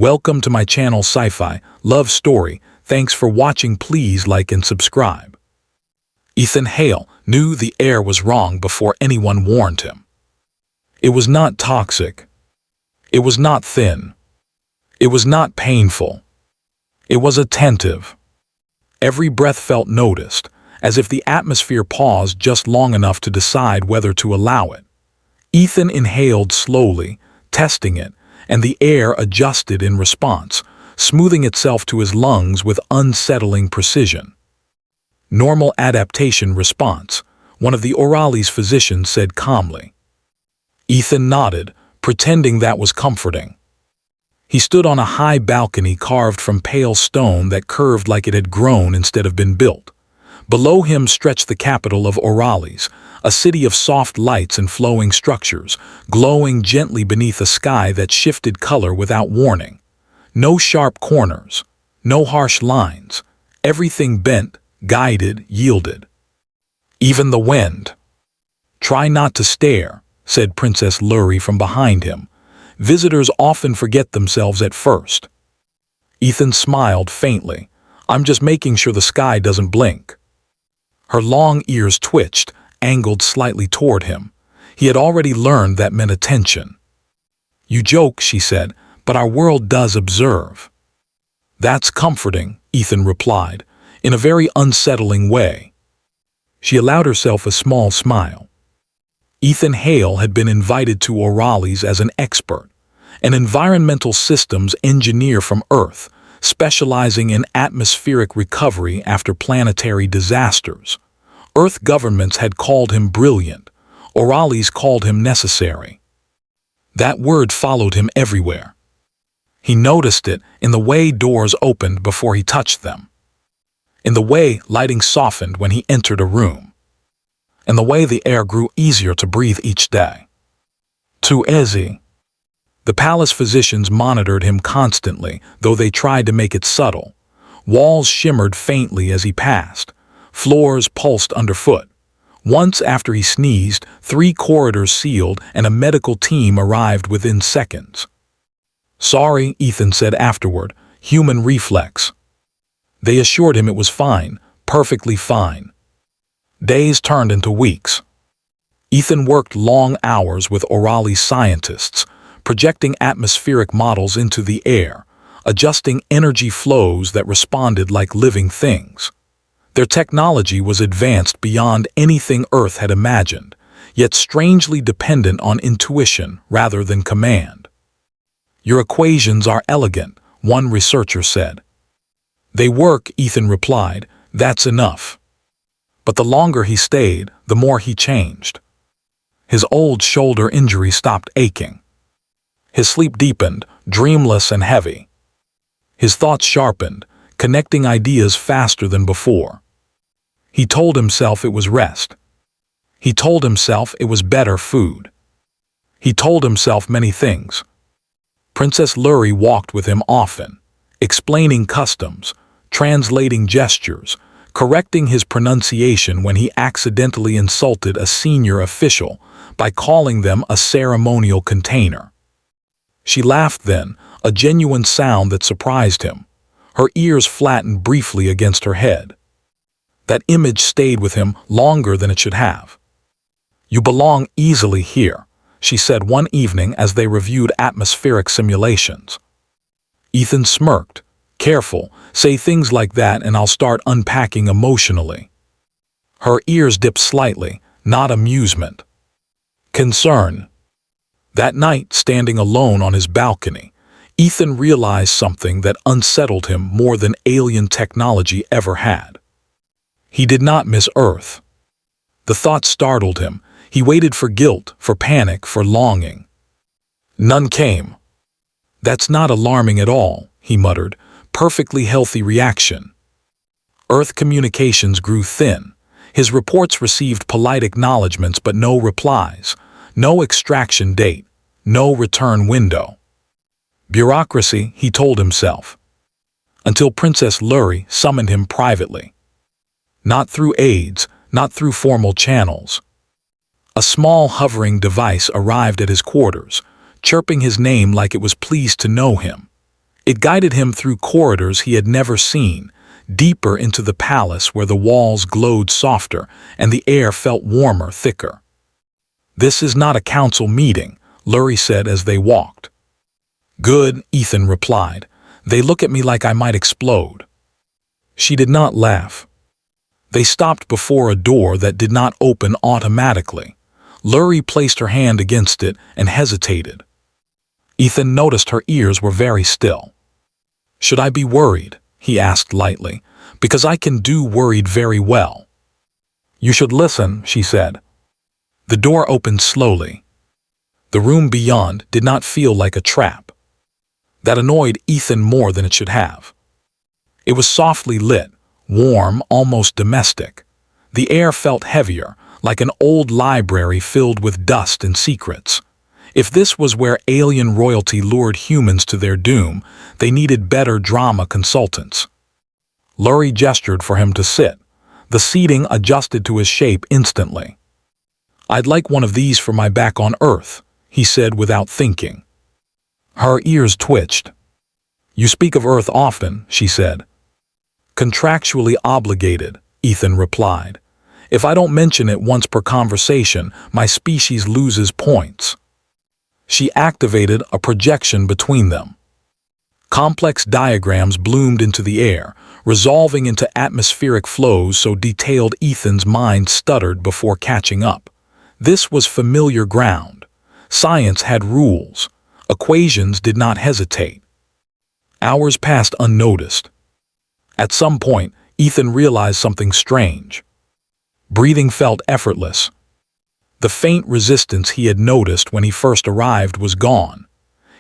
Welcome to my channel Sci-Fi Love Story. Thanks for watching. Please like and subscribe. Ethan Hale knew the air was wrong before anyone warned him. It was not toxic. It was not thin. It was not painful. It was attentive. Every breath felt noticed, as if the atmosphere paused just long enough to decide whether to allow it. Ethan inhaled slowly, testing it, and the air adjusted in response, smoothing itself to his lungs with unsettling precision. Normal adaptation response, one of the Orali's physicians said calmly. Ethan nodded, pretending that was comforting. He stood on a high balcony carved from pale stone that curved like it had grown instead of been built. Below him stretched the capital of Orali's, a city of soft lights and flowing structures, glowing gently beneath a sky that shifted color without warning. No sharp corners, no harsh lines. Everything bent, guided, yielded. Even the wind. "Try not to stare," said Princess Lurie from behind him. "Visitors often forget themselves at first." Ethan smiled faintly. "I'm just making sure the sky doesn't blink." Her long ears twitched, angled slightly toward him. He had already learned that meant attention. "You joke," she said, "but our world does observe." "That's comforting," Ethan replied, in a very unsettling way. She allowed herself a small smile. Ethan Hale had been invited to Orali's as an expert, an environmental systems engineer from Earth, specializing in atmospheric recovery after planetary disasters. Earth governments had called him brilliant. Orali's called him necessary. That word followed him everywhere. He noticed it in the way doors opened before he touched them, in the way lighting softened when he entered a room, in the way the air grew easier to breathe each day. Too easy. The palace physicians monitored him constantly, though they tried to make it subtle. Walls shimmered faintly as he passed. Floors pulsed underfoot. Once after he sneezed, 3 corridors sealed and a medical team arrived within seconds. "Sorry," Ethan said afterward, "human reflex." They assured him it was fine, perfectly fine. Days turned into weeks. Ethan worked long hours with Orali scientists, projecting atmospheric models into the air, adjusting energy flows that responded like living things. Their technology was advanced beyond anything Earth had imagined, yet strangely dependent on intuition rather than command. "Your equations are elegant," one researcher said. "They work," Ethan replied. "That's enough." But the longer he stayed, the more he changed. His old shoulder injury stopped aching. His sleep deepened, dreamless and heavy. His thoughts sharpened, connecting ideas faster than before. He told himself it was rest. He told himself it was better food. He told himself many things. Princess Lurie walked with him often, explaining customs, translating gestures, correcting his pronunciation when he accidentally insulted a senior official by calling them a ceremonial container. She laughed then, a genuine sound that surprised him. Her ears flattened briefly against her head. That image stayed with him longer than it should have. "You belong easily here," she said one evening as they reviewed atmospheric simulations. Ethan smirked. "Careful, say things like that and I'll start unpacking emotionally." Her ears dipped slightly, not amusement. Concern. That night, standing alone on his balcony, Ethan realized something that unsettled him more than alien technology ever had. He did not miss Earth. The thought startled him. He waited for guilt, for panic, for longing. None came. "That's not alarming at all," he muttered. "Perfectly healthy reaction." Earth communications grew thin. His reports received polite acknowledgments but no replies. No extraction date, no return window. Bureaucracy, he told himself. Until Princess Lurie summoned him privately. Not through aides, not through formal channels. A small hovering device arrived at his quarters, chirping his name like it was pleased to know him. It guided him through corridors he had never seen, deeper into the palace where the walls glowed softer and the air felt warmer, thicker. "This is not a council meeting," Lurie said as they walked. "Good," Ethan replied. "They look at me like I might explode." She did not laugh. They stopped before a door that did not open automatically. Lurie placed her hand against it and hesitated. Ethan noticed her ears were very still. "Should I be worried?" he asked lightly. "Because I can do worried very well." "You should listen," she said. The door opened slowly. The room beyond did not feel like a trap. That annoyed Ethan more than it should have. It was softly lit, warm, almost domestic. The air felt heavier, like an old library filled with dust and secrets. If this was where alien royalty lured humans to their doom, they needed better drama consultants. Lurie gestured for him to sit. The seating adjusted to his shape instantly. "I'd like one of these for my back on Earth," he said without thinking. Her ears twitched. "You speak of Earth often," she said. "Contractually obligated," Ethan replied. "If I don't mention it once per conversation, my species loses points." She activated a projection between them. Complex diagrams bloomed into the air, resolving into atmospheric flows so detailed Ethan's mind stuttered before catching up. This was familiar ground. Science had rules. Equations did not hesitate. Hours passed unnoticed. At some point, Ethan realized something strange. Breathing felt effortless. The faint resistance he had noticed when he first arrived was gone.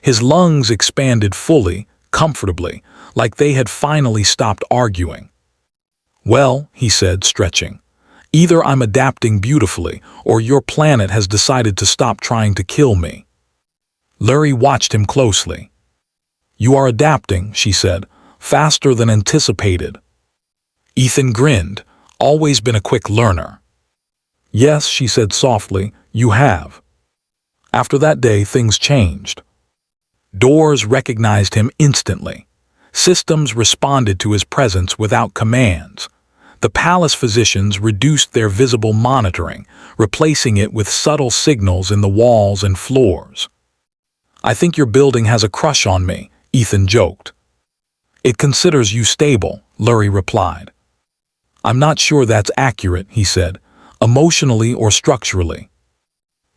His lungs expanded fully, comfortably, like they had finally stopped arguing. "Well," he said, stretching, "either I'm adapting beautifully, or your planet has decided to stop trying to kill me." Lurie watched him closely. "You are adapting," she said, "faster than anticipated." Ethan grinned, always been a quick learner. "Yes," she said softly, "you have." After that day, things changed. Doors recognized him instantly. Systems responded to his presence without commands. The palace physicians reduced their visible monitoring, replacing it with subtle signals in the walls and floors. "I think your building has a crush on me," Ethan joked. "It considers you stable," Lurie replied. "I'm not sure that's accurate," he said, "emotionally or structurally."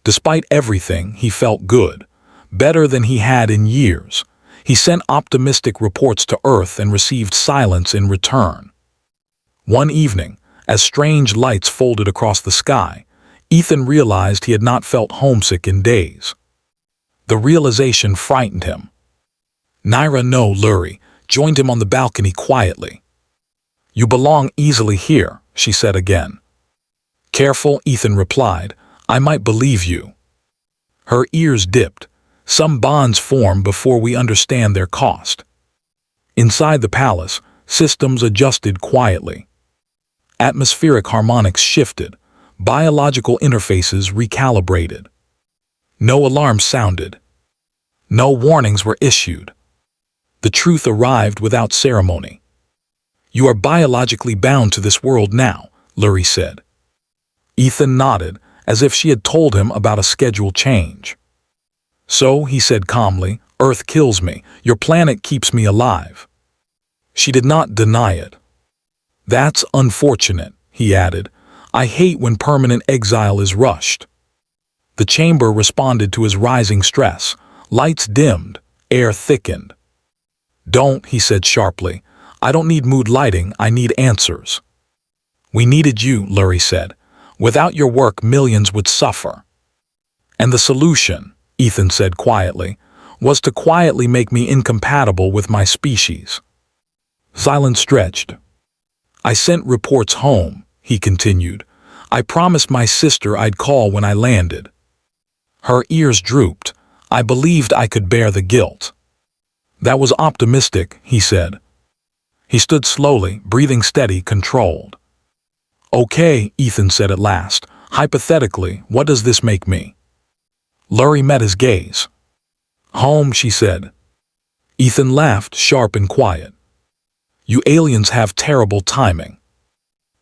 Despite everything, he felt good, better than he had in years. He sent optimistic reports to Earth and received silence in return. One evening, as strange lights folded across the sky, Ethan realized he had not felt homesick in days. The realization frightened him. Naira no Lurie joined him on the balcony quietly. "You belong easily here," she said again. "Careful," Ethan replied. "I might believe you." Her ears dipped. Some bonds form before we understand their cost. Inside the palace, systems adjusted quietly. Atmospheric harmonics shifted. Biological interfaces recalibrated. No alarms sounded. No warnings were issued. The truth arrived without ceremony. "You are biologically bound to this world now," Lurie said. Ethan nodded, as if she had told him about a schedule change. "So," he said calmly, "Earth kills me. Your planet keeps me alive." She did not deny it. "That's unfortunate," he added. "I hate when permanent exile is rushed." The chamber responded to his rising stress. Lights dimmed, air thickened. "Don't," he said sharply. "I don't need mood lighting, I need answers." "We needed you," Lurie said. "Without your work, millions would suffer." "And the solution," Ethan said quietly, "was to quietly make me incompatible with my species." Silence stretched. "I sent reports home," he continued. "I promised my sister I'd call when I landed." Her ears drooped. "I believed I could bear the guilt." "That was optimistic," he said. He stood slowly, breathing steady, controlled. "Okay," Ethan said at last. "Hypothetically, what does this make me?" Lurie met his gaze. "Home," she said. Ethan laughed, sharp and quiet. You aliens have terrible timing.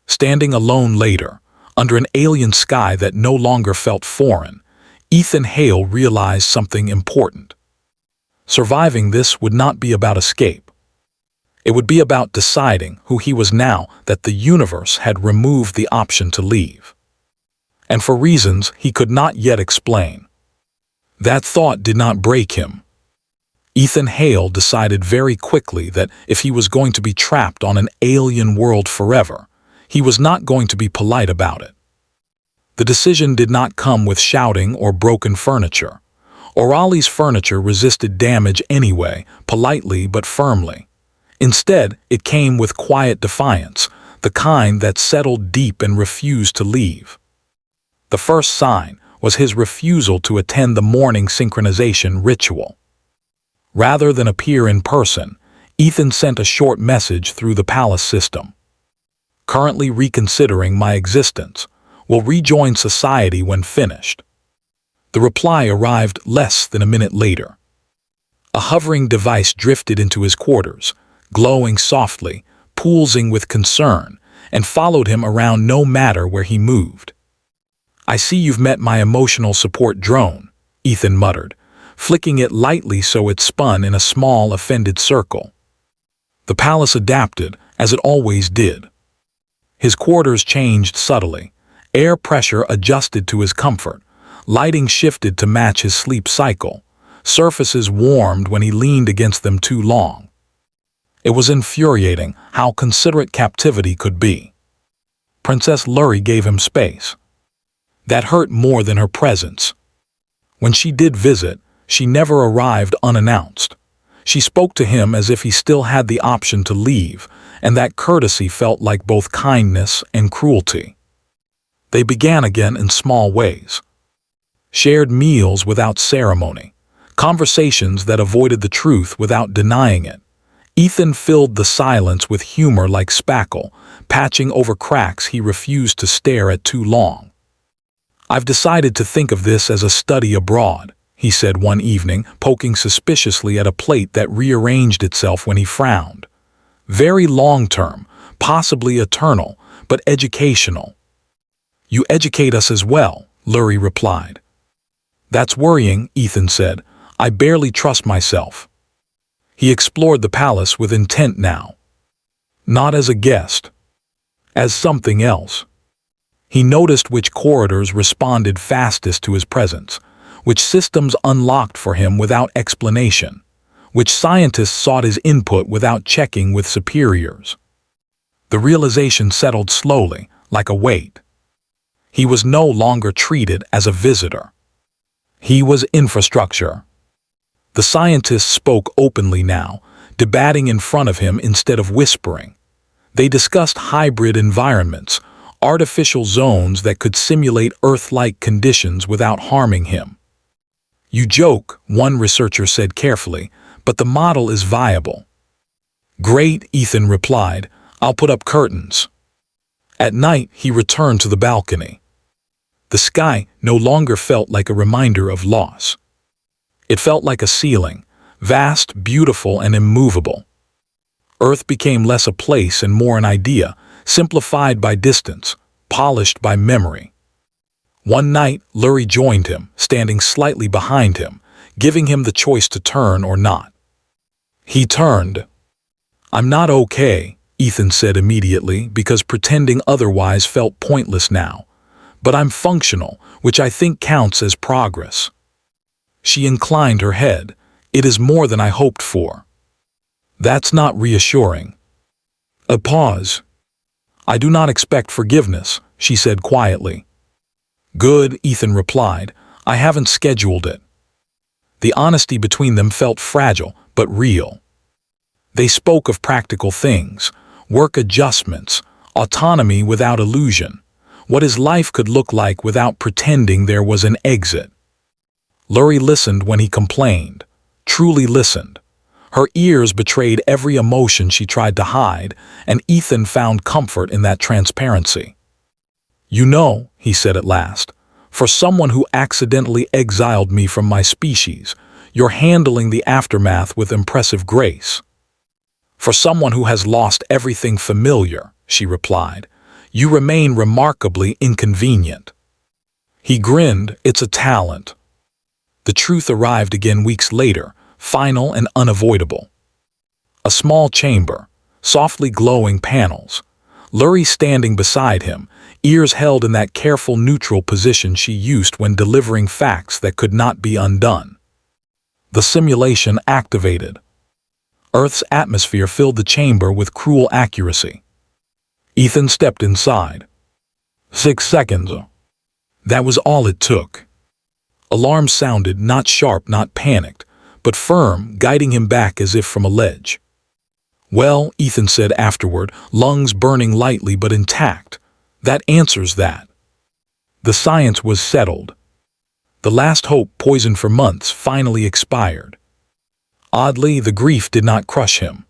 Standing alone later, under an alien sky that no longer felt foreign, Ethan Hale realized something important. Surviving this would not be about escape. It would be about deciding who he was now that the universe had removed the option to leave. And for reasons he could not yet explain. That thought did not break him. Ethan Hale decided very quickly that if he was going to be trapped on an alien world forever, he was not going to be polite about it. The decision did not come with shouting or broken furniture. Orali's furniture resisted damage anyway, politely but firmly. Instead, it came with quiet defiance, the kind that settled deep and refused to leave. The first sign was his refusal to attend the morning synchronization ritual. Rather than appear in person, Ethan sent a short message through the palace system. Currently reconsidering my existence, will rejoin society when finished. The reply arrived less than a minute later. A hovering device drifted into his quarters, glowing softly, pulsing with concern, and followed him around no matter where he moved. I see you've met my emotional support drone, Ethan muttered, flicking it lightly so it spun in a small, offended circle. The palace adapted, as it always did. His quarters changed subtly, air pressure adjusted to his comfort, lighting shifted to match his sleep cycle, surfaces warmed when he leaned against them too long. It was infuriating how considerate captivity could be. Princess Lurie gave him space. That hurt more than her presence. When she did visit, she never arrived unannounced. She spoke to him as if he still had the option to leave, and that courtesy felt like both kindness and cruelty. They began again in small ways. Shared meals without ceremony, conversations that avoided the truth without denying it. Ethan filled the silence with humor like spackle, patching over cracks he refused to stare at too long. I've decided to think of this as a study abroad, he said one evening, poking suspiciously at a plate that rearranged itself when he frowned. Very long-term, possibly eternal, but educational. You educate us as well, Lurie replied. That's worrying, Ethan said. I barely trust myself. He explored the palace with intent now. Not as a guest. As something else. He noticed which corridors responded fastest to his presence, which systems unlocked for him without explanation, which scientists sought his input without checking with superiors. The realization settled slowly, like a weight. He was no longer treated as a visitor. He was infrastructure. The scientists spoke openly now, debating in front of him instead of whispering. They discussed hybrid environments, artificial zones that could simulate Earth-like conditions without harming him. You joke, one researcher said carefully, but the model is viable. Great, Ethan replied. I'll put up curtains. At night, he returned to the balcony. The sky no longer felt like a reminder of loss. It felt like a ceiling, vast, beautiful, and immovable. Earth became less a place and more an idea, simplified by distance, polished by memory. One night, Lurie joined him, standing slightly behind him, giving him the choice to turn or not. He turned. I'm not okay, Ethan said immediately, because pretending otherwise felt pointless now. But I'm functional, which I think counts as progress. She inclined her head. It is more than I hoped for. That's not reassuring. A pause. I do not expect forgiveness, she said quietly. Good, Ethan replied. I haven't scheduled it. The honesty between them felt fragile, but real. They spoke of practical things, work adjustments, autonomy without illusion, what his life could look like without pretending there was an exit. Lurie listened when he complained, truly listened. Her ears betrayed every emotion she tried to hide, and Ethan found comfort in that transparency. You know, he said at last, for someone who accidentally exiled me from my species, You're handling the aftermath with impressive grace." "For someone who has lost everything familiar," she replied, "you remain remarkably inconvenient." He grinned. "It's a talent." The truth arrived again weeks later, final and unavoidable. A small chamber, softly glowing panels. Lurie standing beside him, ears held in that careful neutral position she used when delivering facts that could not be undone. The simulation activated. Earth's atmosphere filled the chamber with cruel accuracy. Ethan stepped inside. 6 seconds. That was all it took. Alarm sounded, not sharp, not panicked, but firm, guiding him back as if from a ledge. "Well," Ethan said afterward, lungs burning lightly but intact, "that answers that." The science was settled. The last hope, poisoned for months, finally expired. Oddly, the grief did not crush him.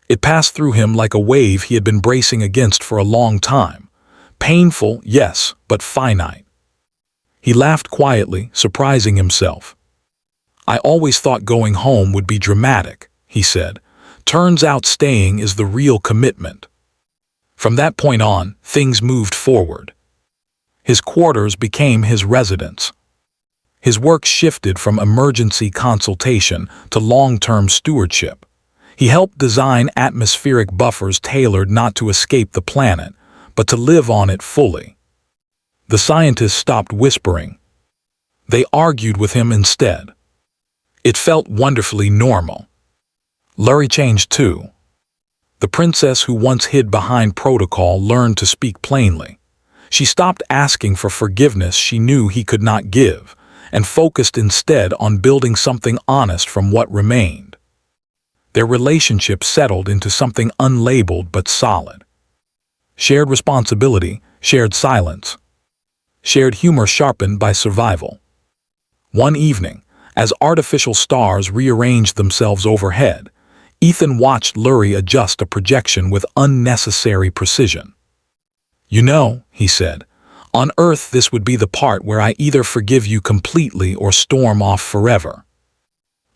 It passed through him like a wave he had been bracing against for a long time. Painful, yes, but finite. He laughed quietly, surprising himself. "I always thought going home would be dramatic," he said. "Turns out staying is the real commitment." From that point on, things moved forward. His quarters became his residence. His work shifted from emergency consultation to long-term stewardship. He helped design atmospheric buffers tailored not to escape the planet, but to live on it fully. The scientists stopped whispering. They argued with him instead. It felt wonderfully normal. Lurie changed too. The princess who once hid behind protocol learned to speak plainly. She stopped asking for forgiveness she knew he could not give, and focused instead on building something honest from what remained. Their relationship settled into something unlabeled but solid. Shared responsibility, shared silence. Shared humor sharpened by survival. One evening, as artificial stars rearranged themselves overhead, Ethan watched Lurie adjust a projection with unnecessary precision. "You know," he said, "on Earth this would be the part where I either forgive you completely or storm off forever."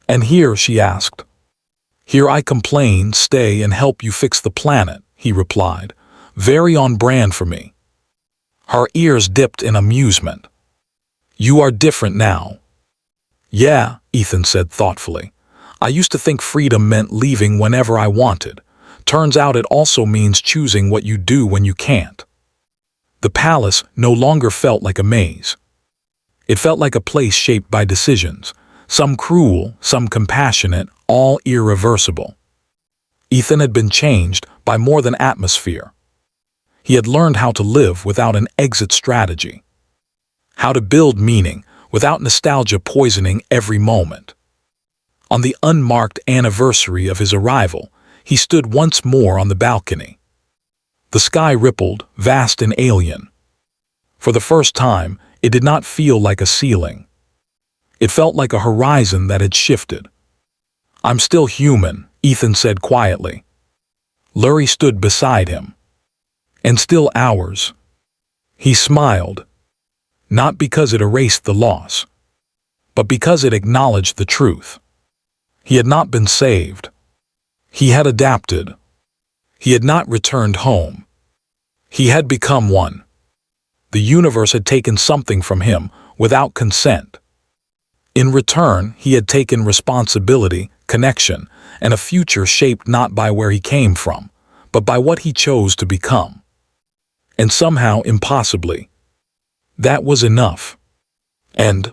"And here?" she asked. "Here I complain, stay, and help you fix the planet," he replied, very on brand for me. Her ears dipped in amusement. "You are different now." "Yeah," Ethan said thoughtfully. "I used to think freedom meant leaving whenever I wanted. Turns out it also means choosing what you do when you can't." The palace no longer felt like a maze. It felt like a place shaped by decisions, some cruel, some compassionate, all irreversible. Ethan had been changed by more than atmosphere. He had learned how to live without an exit strategy. How to build meaning without nostalgia poisoning every moment. On the unmarked anniversary of his arrival, he stood once more on the balcony. The sky rippled, vast and alien. For the first time, it did not feel like a ceiling. It felt like a horizon that had shifted. "I'm still human," Ethan said quietly. Lurie stood beside him. "And still ours." He smiled. Not because it erased the loss, but because it acknowledged the truth. He had not been saved. He had adapted. He had not returned home. He had become one. The universe had taken something from him without consent. In return, he had taken responsibility, connection, and a future shaped not by where he came from, but by what he chose to become. And somehow, impossibly, that was enough. And